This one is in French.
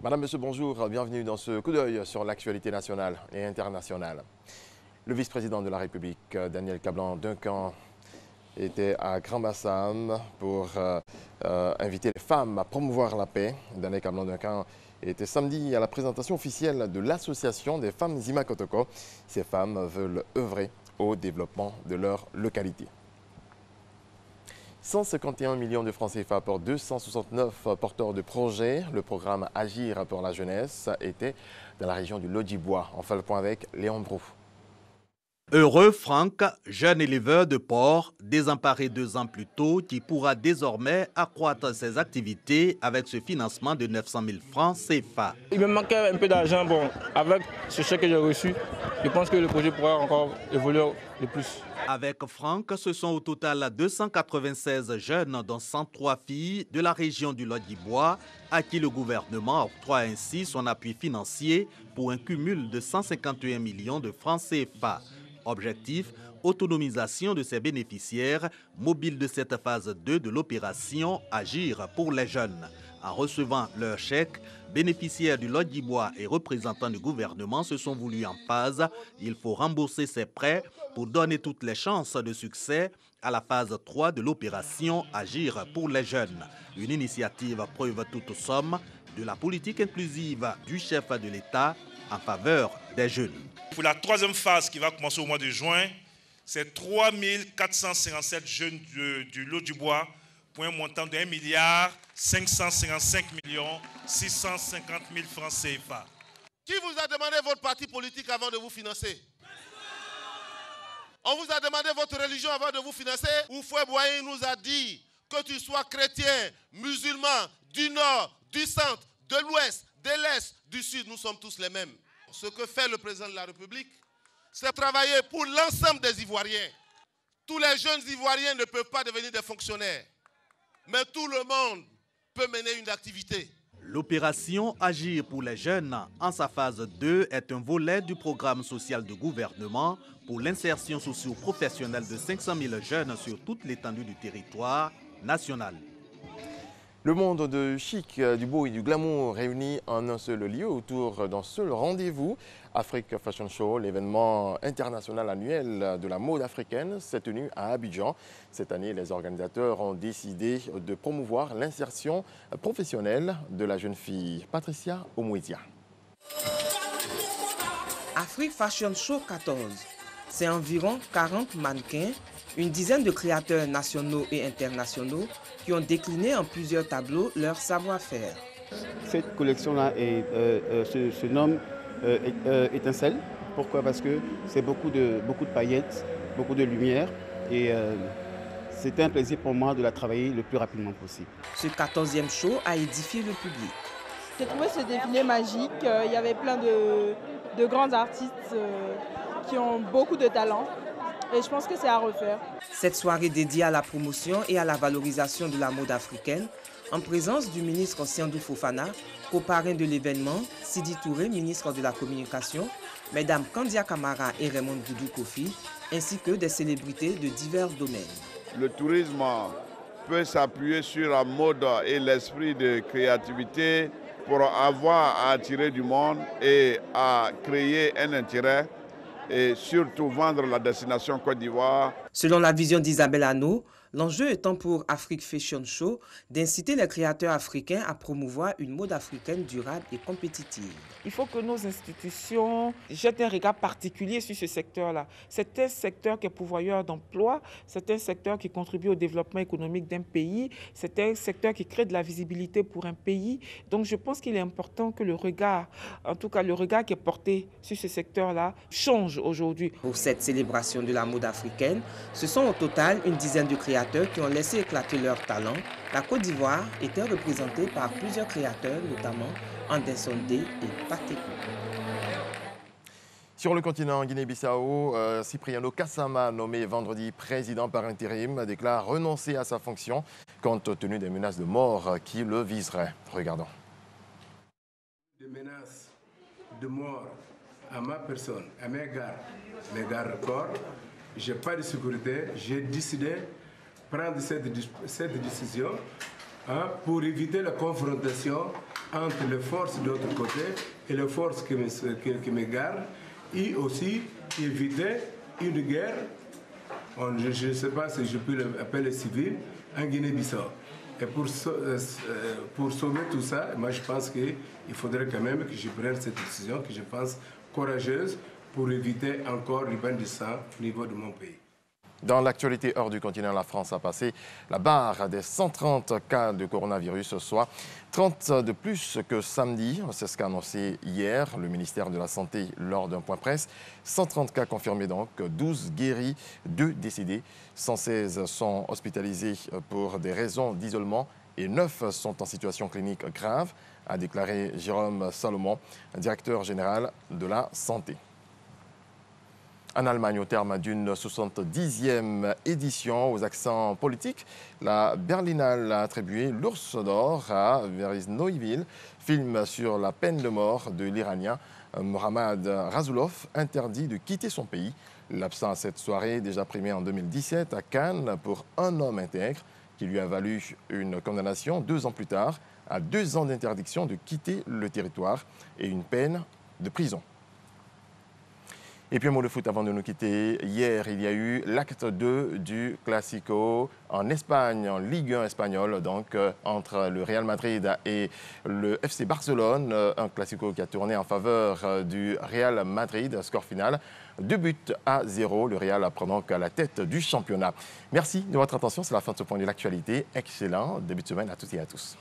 Madame, Monsieur, bonjour. Bienvenue dans ce coup d'œil sur l'actualité nationale et internationale. Le vice-président de la République, Daniel Kablan-Duncan, était à Grand-Bassam pour inviter les femmes à promouvoir la paix. Daniel Kablan-Duncan était samedi à la présentation officielle de l'association des femmes Zima Kotoko. Ces femmes veulent œuvrer au développement de leur localité. 151 millions de francs CFA pour 269 porteurs de projets. Le programme Agir pour la jeunesse était dans la région du Lodjibois. On fait le point avec Léon Brou. Heureux Franck, jeune éleveur de porc, désemparé 2 ans plus tôt, qui pourra désormais accroître ses activités avec ce financement de 900 000 francs CFA. Il me manquait un peu d'argent. Bon, avec ce chèque que j'ai reçu, je pense que le projet pourra encore évoluer de plus. Avec Franck, ce sont au total 296 jeunes, dont 103 filles de la région du Lodjibois, à qui le gouvernement octroie ainsi son appui financier pour un cumul de 151 millions de francs CFA. Objectif, autonomisation de ses bénéficiaires, mobiles de cette phase 2 de l'opération Agir pour les jeunes. En recevant leur chèque, bénéficiaires du Lodjibois et représentants du gouvernement se sont voulus en phase. Il faut rembourser ces prêts pour donner toutes les chances de succès à la phase 3 de l'opération Agir pour les jeunes. Une initiative preuve toute somme de la politique inclusive du chef de l'État en faveur des jeunes. Pour la 3e phase qui va commencer au mois de juin, c'est 3 457 jeunes du Lodjibois pour un montant de 1 555 650 000 francs CFA. Qui vous a demandé votre parti politique avant de vous financer? On vous a demandé votre religion avant de vous financer? Ou Foué Boigny nous a dit que tu sois chrétien, musulman, du nord, du centre, de l'ouest, de l'est, du sud, nous sommes tous les mêmes. Ce que fait le président de la République, c'est travailler pour l'ensemble des Ivoiriens. Tous les jeunes Ivoiriens ne peuvent pas devenir des fonctionnaires, mais tout le monde peut mener une activité. L'opération Agir pour les jeunes, en sa phase 2, est un volet du programme social du gouvernement pour l'insertion socio-professionnelle de 500 000 jeunes sur toute l'étendue du territoire national. Le monde de chic, du beau et du glamour réunis en un seul lieu autour d'un seul rendez-vous. Afrique Fashion Show, l'événement international annuel de la mode africaine, s'est tenu à Abidjan. Cette année, les organisateurs ont décidé de promouvoir l'insertion professionnelle de la jeune fille Patricia Omouizia. Afrique Fashion Show 14, c'est environ 40 mannequins, une dizaine de créateurs nationaux et internationaux qui ont décliné en plusieurs tableaux leur savoir-faire. Cette collection-là se nomme Étincelle. Pourquoi? Parce que c'est beaucoup de paillettes, beaucoup de lumière et c'était un plaisir pour moi de la travailler le plus rapidement possible. Ce 14e show a édifié le public. J'ai trouvé ce défilé magique. Il y avait plein de grands artistes qui ont beaucoup de talent. Et je pense que c'est à refaire. Cette soirée dédiée à la promotion et à la valorisation de la mode africaine, en présence du ministre Siandou Fofana, coparrain de l'événement, Sidi Touré, ministre de la Communication, Mesdames Kandia Kamara et Raymond Doudou Kofi, ainsi que des célébrités de divers domaines. Le tourisme peut s'appuyer sur la mode et l'esprit de créativité pour avoir à attirer du monde et à créer un intérêt et surtout vendre la destination Côte d'Ivoire. Selon la vision d'Isabelle Hanno, l'enjeu étant pour Afrique Fashion Show d'inciter les créateurs africains à promouvoir une mode africaine durable et compétitive. Il faut que nos institutions jettent un regard particulier sur ce secteur-là. C'est un secteur qui est pourvoyeur d'emplois, c'est un secteur qui contribue au développement économique d'un pays, c'est un secteur qui crée de la visibilité pour un pays. Donc je pense qu'il est important que le regard, en tout cas le regard qui est porté sur ce secteur-là, change aujourd'hui. Pour cette célébration de la mode africaine, ce sont au total une dizaine de créateurs qui ont laissé éclater leur talent. La Côte d'Ivoire était représentée par plusieurs créateurs, notamment Anderson Day et Patekou. Sur le continent Guinée-Bissau, Cipriano Kassama, nommé vendredi président par intérim, déclare renoncer à sa fonction compte tenu des menaces de mort qui le viseraient. Regardons. Des menaces de mort à ma personne, à mes gardes corps, je n'ai pas de sécurité, j'ai décidé de prendre cette décision pour éviter la confrontation entre les forces de l'autre côté et les forces qui me gardent, et aussi éviter une guerre, je ne sais pas si je peux l'appeler civile, en Guinée-Bissau. Et pour sauver tout ça, moi je pense qu'il faudrait quand même que je prenne cette décision, que je pense courageuse, pour éviter encore le bain de sang au niveau de mon pays. Dans l'actualité hors du continent, la France a passé la barre des 130 cas de coronavirus, soit 30 de plus que samedi. C'est ce qu'a annoncé hier le ministère de la Santé lors d'un point presse. 130 cas confirmés donc, 12 guéris, 2 décédés. 116 sont hospitalisés pour des raisons d'isolement et 9 sont en situation clinique grave, a déclaré Jérôme Salomon, directeur général de la Santé. En Allemagne, au terme d'une 70e édition aux accents politiques, la Berlinale a attribué l'Ours d'Or à Veris Neuwirth, film sur la peine de mort de l'Iranien Mohammad Rasulov, interdit de quitter son pays. L'absent à cette soirée, déjà primé en 2017 à Cannes pour un homme intègre, qui lui a valu une condamnation 2 ans plus tard à 2 ans d'interdiction de quitter le territoire et une peine de prison. Et puis un mot de foot avant de nous quitter. Hier, il y a eu l'acte 2 du Classico en Espagne, en Ligue 1 espagnole, donc entre le Real Madrid et le FC Barcelone. Un Classico qui a tourné en faveur du Real Madrid. Score final 2-0. Le Real prend donc la tête du championnat. Merci de votre attention. C'est la fin de ce point de l'actualité. Excellent début de semaine à toutes et à tous.